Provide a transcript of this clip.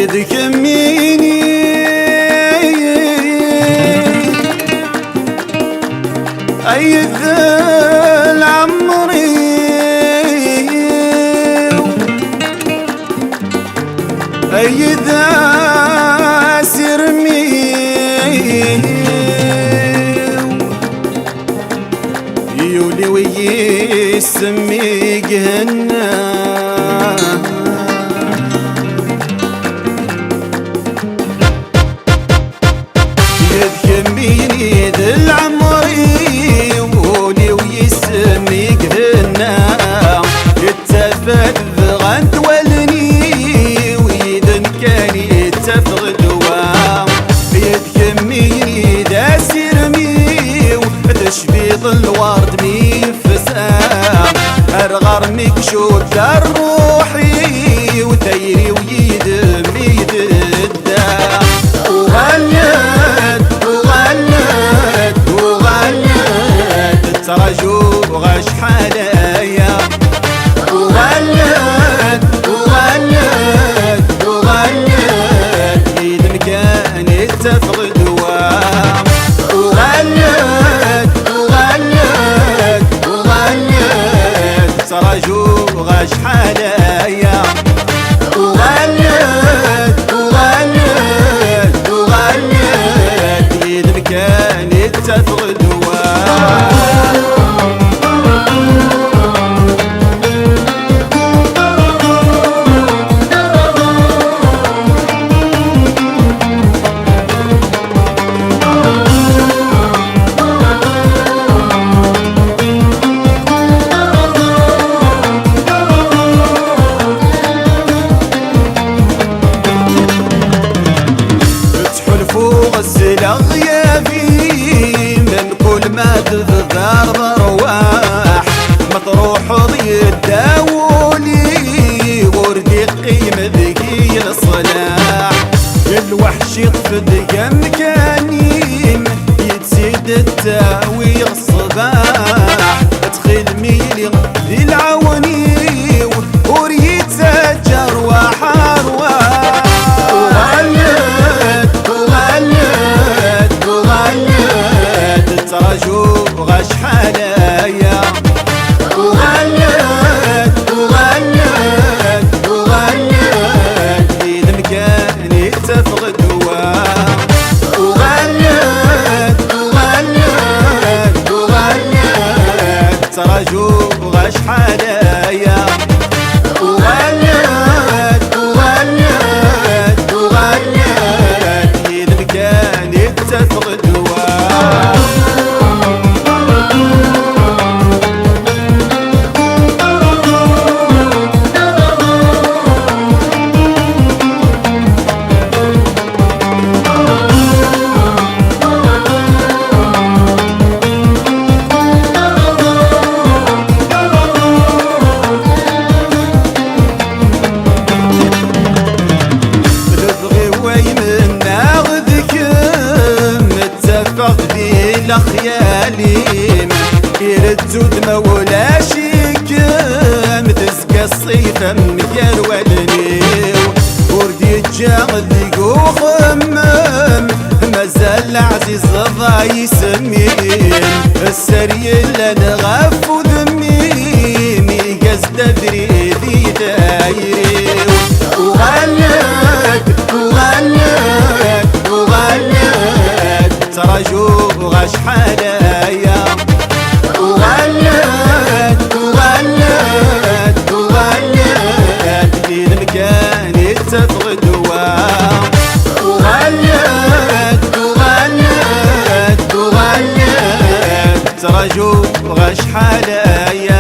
يذكميني أيذل عمري أيذا سرمي يولي ويسمي جهنم يذكميني ذل عمري وولي ويسمي جهنم يتفذ غنت ولني وإذن كان يتفغ دوام يذكميني ذا سرمي وتشبيط الورد ميفسام أرغر مكشوف دار روحي وتيري ويدم يددام ترجو غش حلايا وغلت إذن كان يتفغ دوام وغلت ترجو غش حلايا وغلت إذن كان يتفغ دوام غيابي من كل ما تذكر برواح مطروح ضي الداولي وردي قيمة ذكي الصلاح الوحش يطفد مكانين يتسيد التاوي الصباح ادخل ميلي ذي العوني وريتاجر وحارواح ترجو غش حلايا وغلت إذن كان يتفغ دوام وغلت ترجو غش حلايا وغلت إذن كان يتفغ دوام خيالي يردو دمى ولا شيكم تزكى الصيفة مكير ولنيو وردي الجاغذي وخمم مازال العزيز ضا يسمين السري اللي نغف ذميم يقصد بريدي دايريو وغلت ترجو غش حلايا وغلت إذن كان يتفغ دوام وغلت ترجو غش حلايا